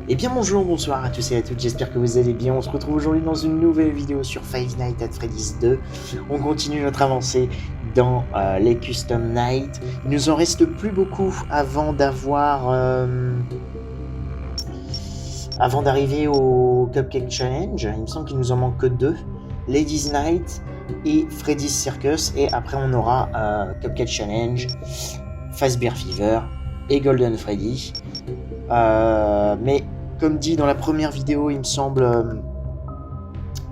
Eh bien bonjour, bonsoir à tous et à toutes, j'espère que vous allez bien. On se retrouve aujourd'hui dans une nouvelle vidéo sur Five Nights at Freddy's 2. On continue notre avancée dans les Custom Nights. Il nous en reste plus beaucoup avant avant d'arriver au Cupcake Challenge. Il me semble qu'il nous en manque que deux. Ladies Night et Freddy's Circus. Et après on aura Cupcake Challenge, Fazbear Fever et Golden Freddy. Mais comme dit dans la première vidéo, il me semble,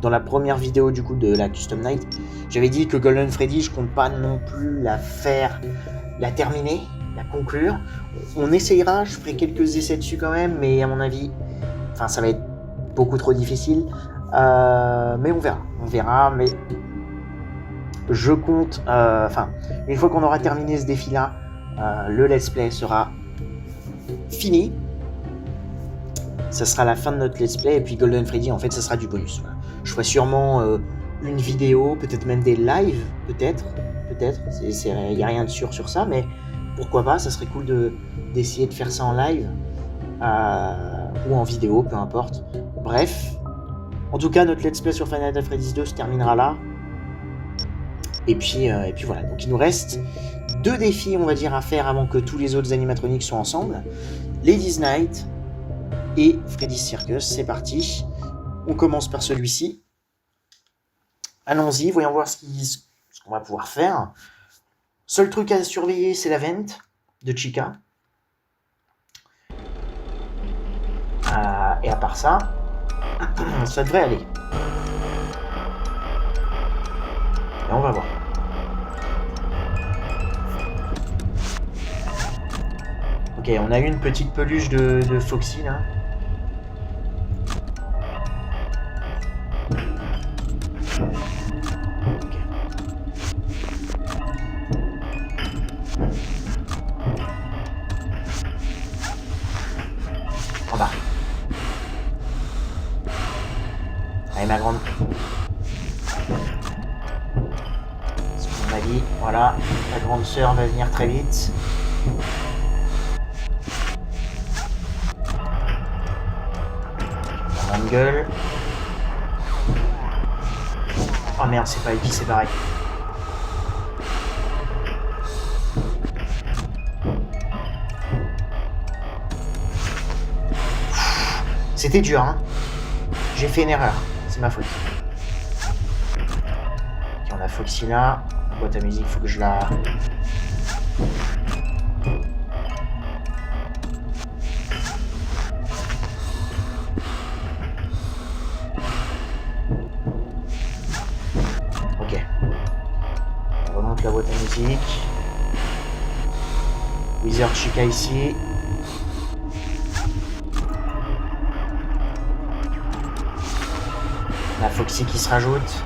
dans la première vidéo du coup de la Custom Night, j'avais dit que Golden Freddy, je compte pas non plus la terminer, la conclure. On essayera, je ferai quelques essais dessus quand même, mais à mon avis, enfin ça va être beaucoup trop difficile. Mais on verra, mais je compte, une fois qu'on aura terminé ce défi-là, le let's play sera fini. Ça sera la fin de notre let's play, et puis Golden Freddy, en fait, ça sera du bonus. Voilà. Je ferai sûrement une vidéo, peut-être même des lives, peut-être. Il n'y a rien de sûr sur ça, mais pourquoi pas, ça serait cool d'essayer de faire ça en live, ou en vidéo, peu importe. Bref, en tout cas, notre let's play sur Five Nights at Freddy's 2 se terminera là. Et puis voilà, donc il nous reste deux défis, on va dire, à faire avant que tous les autres animatroniques soient ensemble. Ladies Night et Freddy's Circus, c'est parti. On commence par celui-ci. Allons-y, voyons voir ce qu'on va pouvoir faire. Seul truc à surveiller, c'est la vente de Chica. Et à part ça, ça devrait aller. Et on va voir. Ok, on a eu une petite peluche de Foxy là. Okay. En bas. Allez ma grande. Ce qu'on m'a dit, voilà, ta grande sœur va venir très vite. Grande gueule. Oh merde, c'est pas elle qui s'est barrée. C'était dur, hein. J'ai fait une erreur, c'est ma faute. Ok, on a Foxy là. La boîte à musique, faut que je la... Ok. On remonte la boîte à musique. Wizard Chica ici. La Foxy qui se rajoute.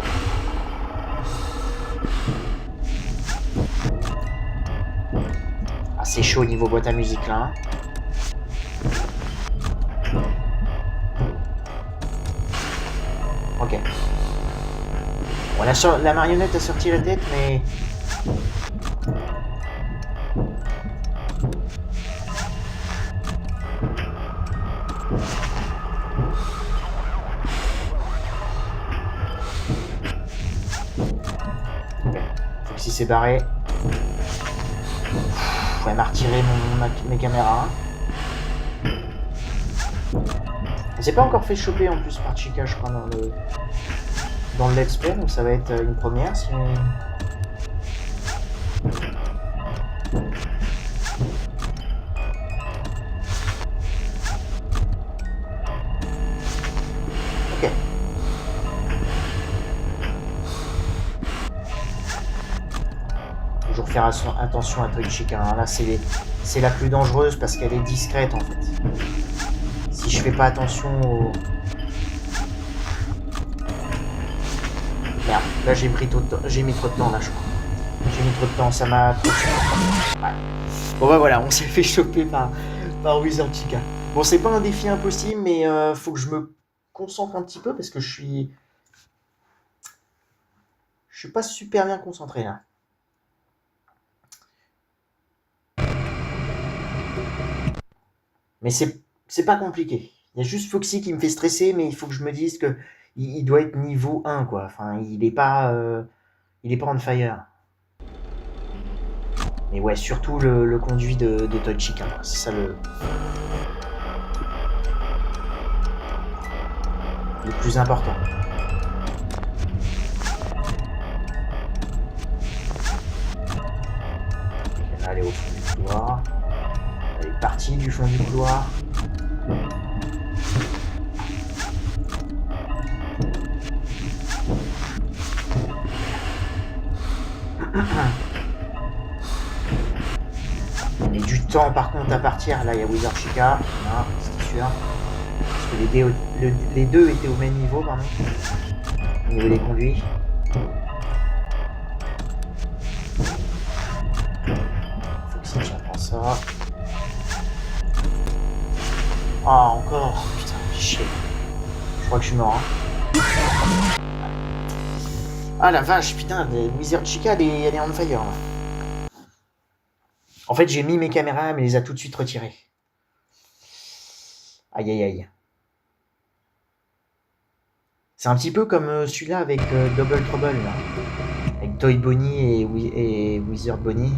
Ah, c'est chaud au niveau boîte à musique là. Ok. Bon, la marionnette a sorti la tête, mais... Foxy s'est barré. Elle m'a retiré mes caméras. Elle s'est pas encore fait choper en plus par Chica, je crois, dans le let's play, donc ça va être une première. Si on... Ok. Toujours faire attention à toi, Chica. Hein. Là, c'est la plus dangereuse parce qu'elle est discrète en fait. Si je fais pas attention au... Merde, là j'ai mis trop de temps là je crois. J'ai mis trop de temps, ça m'a... Ouais. Bon bah voilà, on s'est fait choper par Wizard Chica. Bon, c'est pas un défi impossible, mais faut que je me concentre un petit peu parce que je suis pas super bien concentré là. Mais c'est pas compliqué. Il y a juste Foxy qui me fait stresser, mais il faut que je me dise que il doit être niveau 1, quoi. Enfin, il est pas on fire. Mais ouais, surtout le conduit de Toy Chica, c'est ça le plus important. Là, elle est au fond du couloir. Elle est partie du fond du couloir. On a du temps par contre à partir. Là, il y a Wizard Chica. Là, c'est sûr. Parce que les deux étaient au même niveau, pardon. Au niveau des conduits. Foxy, tiens, prends ça. Ah, encore. Putain, chier. Je crois que je suis mort. Hein. Ah la vache, putain, Wizard Chica, elle est on fire. Là. En fait, j'ai mis mes caméras, mais elle les a tout de suite retirées. Aïe aïe aïe. C'est un petit peu comme celui-là avec Double Trouble, là. Avec Toy Bonnie et Wizard Bonnie.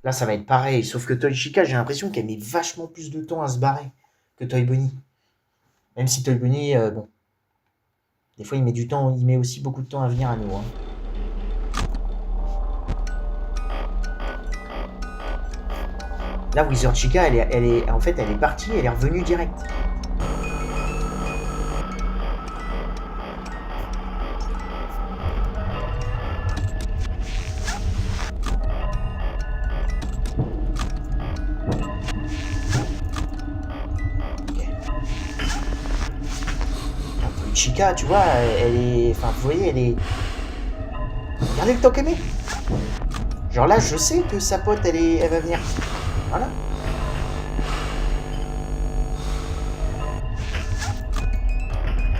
Là, ça va être pareil, sauf que Toy Chica, j'ai l'impression qu'elle met vachement plus de temps à se barrer que Toy Bonnie. Même si Toy Bonnie, bon. Des fois, il met aussi beaucoup de temps à venir à nous. Hein. Là, Wizard Chica, en fait, elle est partie, elle est revenue direct. Chica, tu vois, elle est... Enfin, vous voyez, elle est... Regardez le temps qu'elle met. Genre là, je sais que sa pote, elle va venir. Voilà.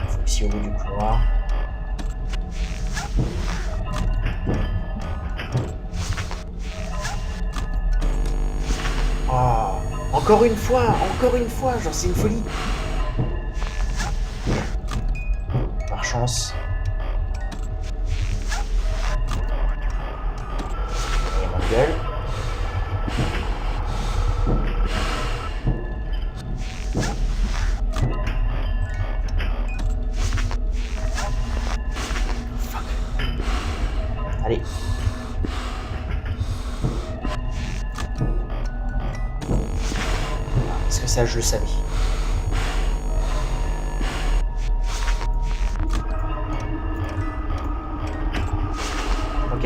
Foxy au bout du couloir. Oh, encore une fois, genre c'est une folie. Par chance. Et ma gueule. Fuck. Allez. Parce que ça, je le savais. Ok.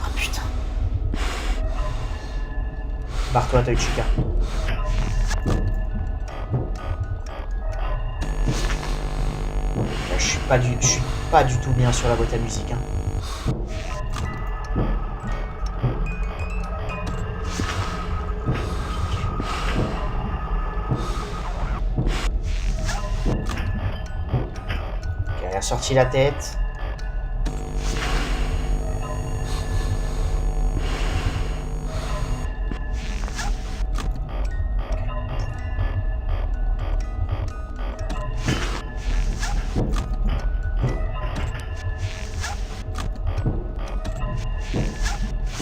Oh putain. Barre-toi, Toy Chica. Je suis pas du tout bien sur la boîte à musique. Hein. Ok, elle a sorti la tête.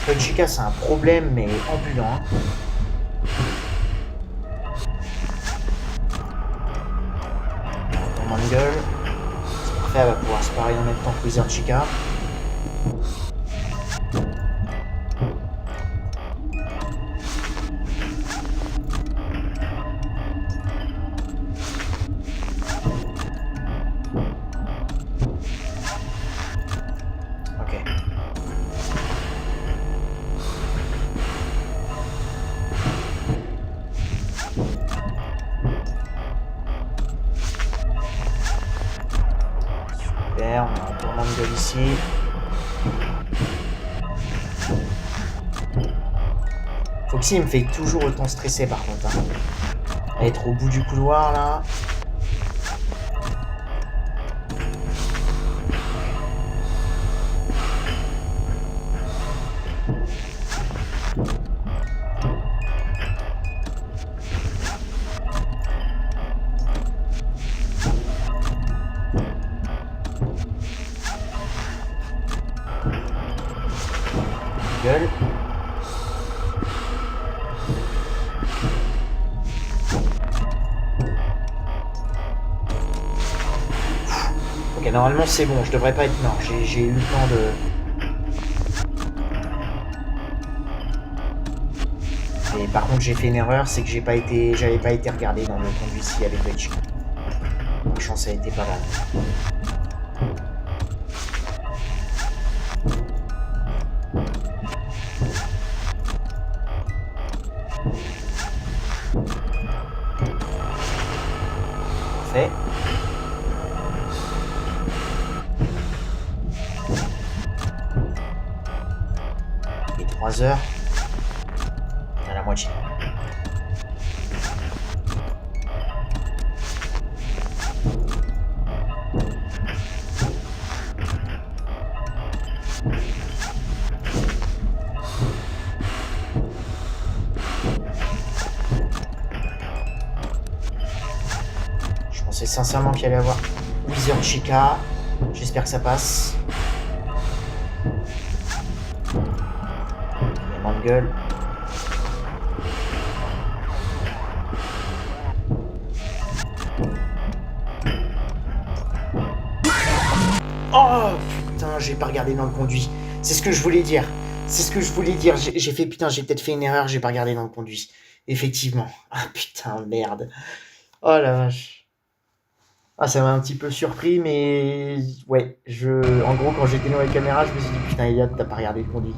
Toy Chica, c'est un problème, mais ambulant. Hein. Mangle. C'est parfait, elle va pouvoir se parer en même temps que Wizard Chica. Super, on a un tournement de gueule ici. Foxy me fait toujours autant stresser par contre. Hein. Être au bout du couloir là. gueule. Ok, normalement c'est bon, je devrais pas être mort. J'ai eu le temps de... Et par contre j'ai fait une erreur, c'est que j'avais pas été regardé dans le conduit s'il y avait Twitch. La chance a été pas mal. Parfait. Et 3 heures. À la moitié. Je pensais sincèrement qu'il allait y avoir Wizard Chica. J'espère que ça passe. Il y a de gueule. Oh putain, j'ai pas regardé dans le conduit. C'est ce que je voulais dire. C'est ce que je voulais dire. J'ai fait putain, j'ai peut-être fait une erreur, j'ai pas regardé dans le conduit. Effectivement. Ah putain, merde. Oh la vache. Ah, ça m'a un petit peu surpris, mais ouais, en gros, quand j'étais dans la caméra, je me suis dit putain, Elliot, t'as pas regardé le conduit.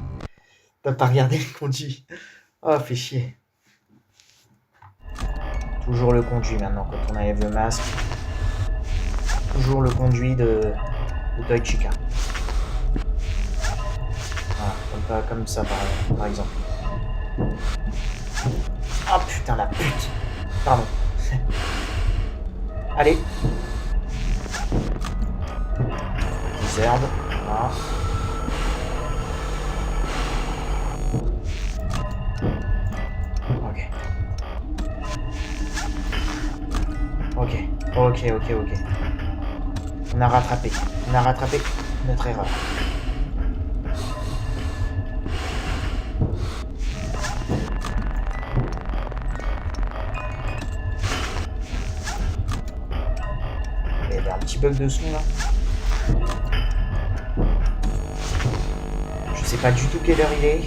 T'as pas regardé le conduit. Oh, fait chier. Toujours le conduit maintenant quand on enlève le masque. Toujours le conduit de Toy Chica. Voilà, comme ça par exemple. Oh putain la pute. Pardon. Allez. Wizard. Voilà. Ok. On a rattrapé notre erreur. Il y avait un petit bug de son là. Je sais pas du tout quelle heure il est.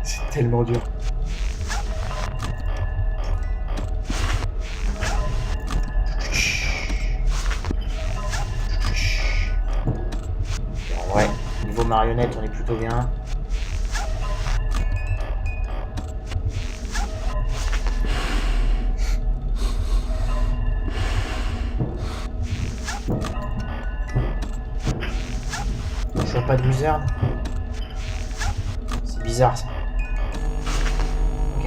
C'est tellement dur. Ouais, niveau marionnette, on est plutôt bien. Toujours pas de Wizard. C'est bizarre ça. Ok.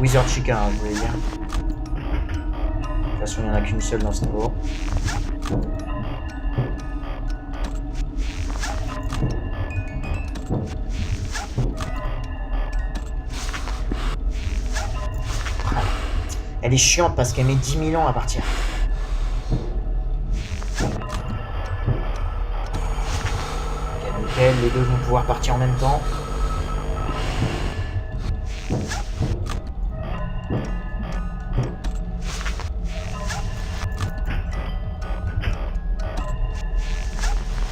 Wizard Chica, hein, je voulais dire. De toute façon, il n'y en a qu'une seule dans ce niveau. Elle est chiante parce qu'elle met 10 000 ans à partir. Ok, nickel, les deux vont pouvoir partir en même temps.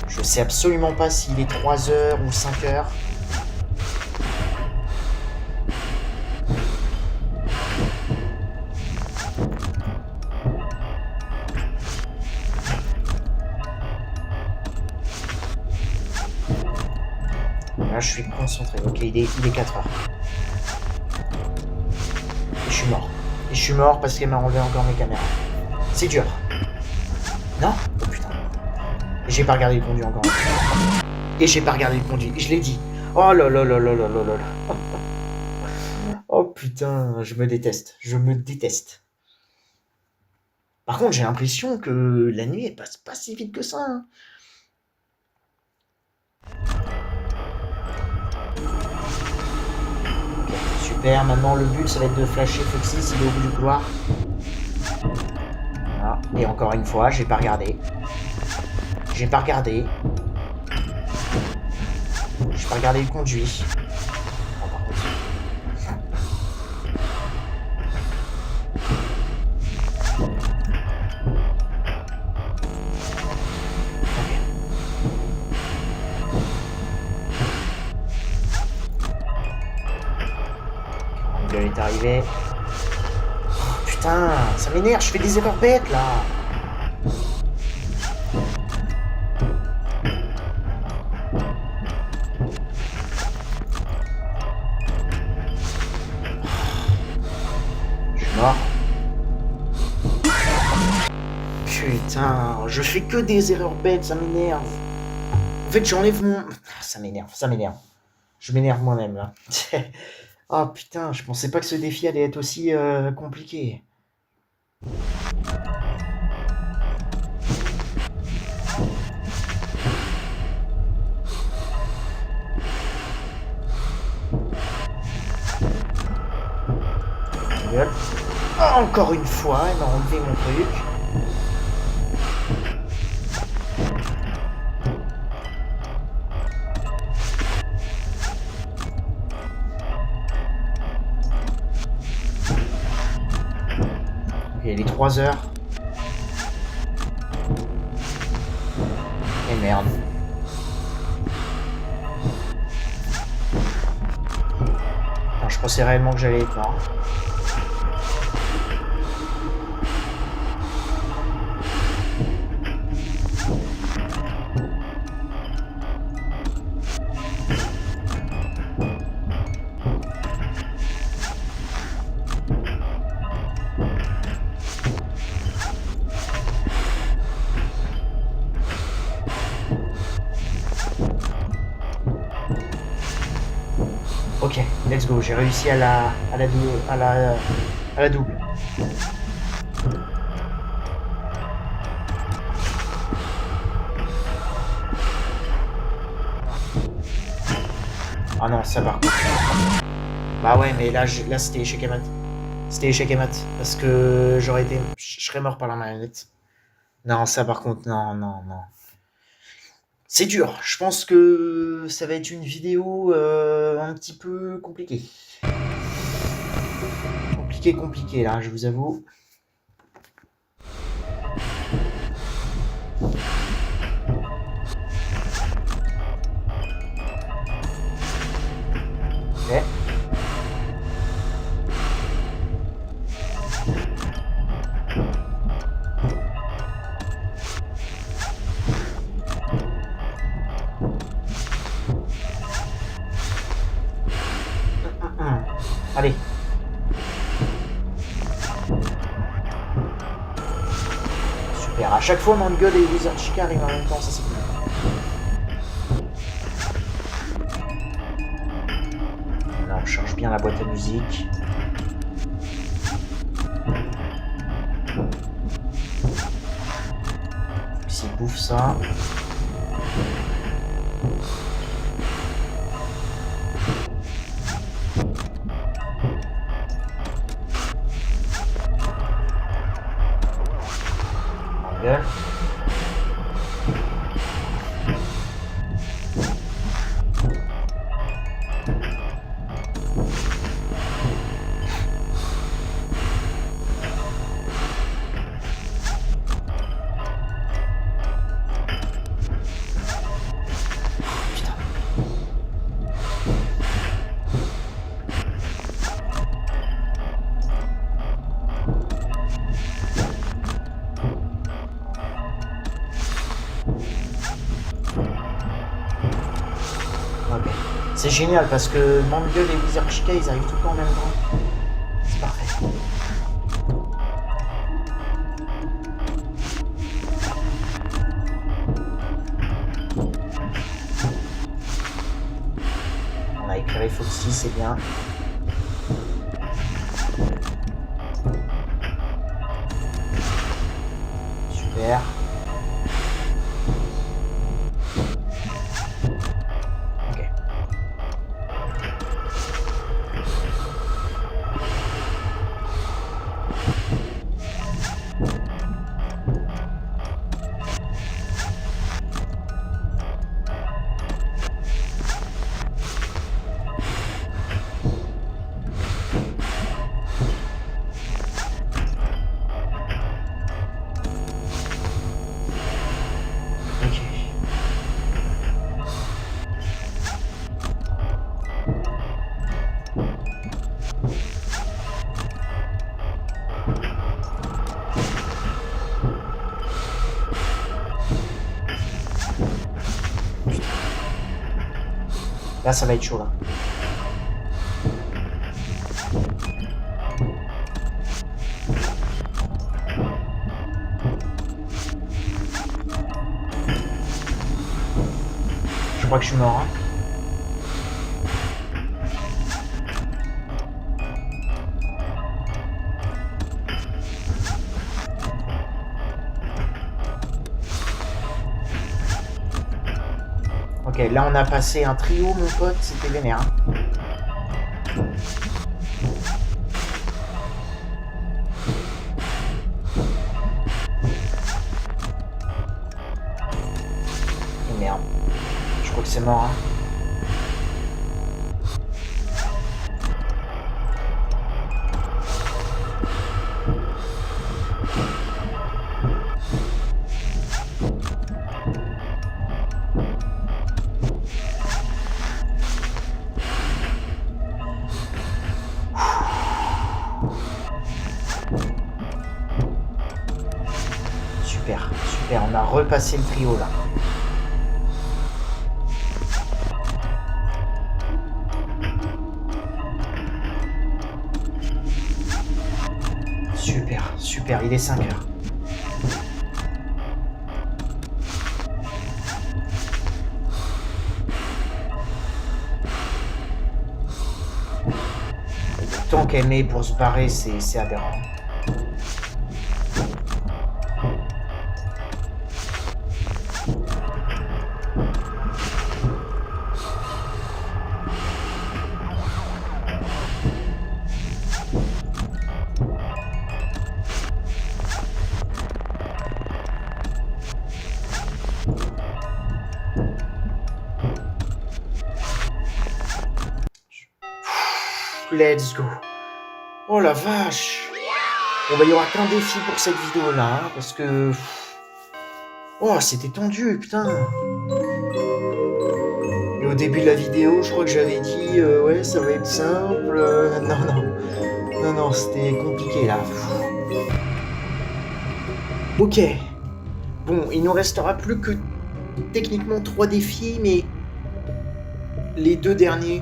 Je sais absolument pas s'il est 3 heures ou 5 heures. Là, je suis concentré. Ok, il est 4 heures. Et je suis mort. Et je suis mort parce qu'elle m'a enlevé encore mes caméras. C'est dur. Non? Oh putain. Et j'ai pas regardé le conduit encore. Et j'ai pas regardé le conduit. Je l'ai dit. Oh là là là là là là là. Oh putain, je me déteste. Je me déteste. Par contre, j'ai l'impression que la nuit, elle passe pas si vite que ça. Hein. Okay, super, maintenant le but ça va être de flasher Foxy s'il est au bout du couloir. Voilà. Et encore une fois, j'ai pas regardé. J'ai pas regardé. J'ai pas regardé le conduit. Oh, par contre. Ok. Elle est arrivée. Oh, putain, ça m'énerve, je fais des erreurs bêtes là. Mort. Putain, je fais que des erreurs bêtes, ça m'énerve. En fait, j'enlève mon... Ça m'énerve, ça m'énerve. Je m'énerve moi-même, là. Oh putain, je pensais pas que ce défi allait être aussi compliqué. Gueule. Oh, encore une fois, elle m'a enlevé mon truc. Ok, il est 3 heures. Et merde. Attends, je pensais réellement que j'allais être mort. Ok, let's go, j'ai réussi à la double. Ah non, ça va. Bah ouais, mais là c'était échec et mat. C'était échec et mat. Parce que je serais mort par la marionnette. Non, ça par contre, non. C'est dur. Je pense que ça va être une vidéo un petit peu compliquée. Compliqué là, je vous avoue. Ok. Allez. Super. À chaque fois, Mangueul et Wizard Chica arrivent en même temps, ça c'est cool. Là, on charge bien la boîte à musique. S'il bouffe ça. Mangueul. C'est génial parce que Mangueul et Wizard Chica ils arrivent tout le temps en même temps. C'est parfait. On a éclairé Foxy, c'est bien. Super. Là, ça va être chaud, là. Je crois que je suis mort, hein. Ok, là on a passé un trio, mon pote, c'était vénère. Et merde, je crois que c'est mort. Hein. Super, super, on a repassé le trio là. Super, super, il est 5 heures. Tant qu'elle met pour se barrer, c'est aberrant. Let's go. Oh la vache. Bon bah il y aura qu'un défi pour cette vidéo là, hein, parce que... Oh c'était tendu, putain. Et au début de la vidéo, je crois que j'avais dit ouais ça va être simple. Non, c'était compliqué là. Ok. Bon, il nous restera plus que techniquement 3 défis, mais les 2 derniers,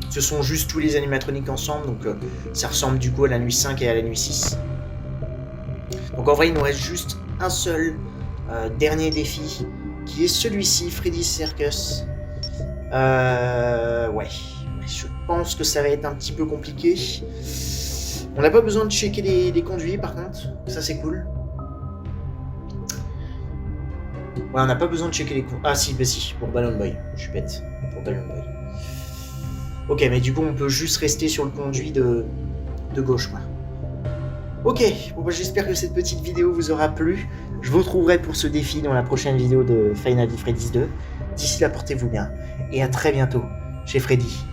ce sont juste tous les animatroniques ensemble, donc ça ressemble du coup à la nuit 5 et à la nuit 6. Donc en vrai, il nous reste juste un seul dernier défi, qui est celui-ci, Freddy's Circus. Ouais, je pense que ça va être un petit peu compliqué. On n'a pas besoin de checker les conduits par contre, ça c'est cool. Ouais, on n'a pas besoin de checker les conduits. Ah si, bah si, pour Balloon Boy, je suis bête, pour Balloon Boy. Ok, mais du coup, on peut juste rester sur le conduit de gauche, quoi. Ok, bon bah, j'espère que cette petite vidéo vous aura plu. Je vous retrouverai pour ce défi dans la prochaine vidéo de Final Freddy's 2. D'ici là, portez-vous bien. Et à très bientôt chez Freddy.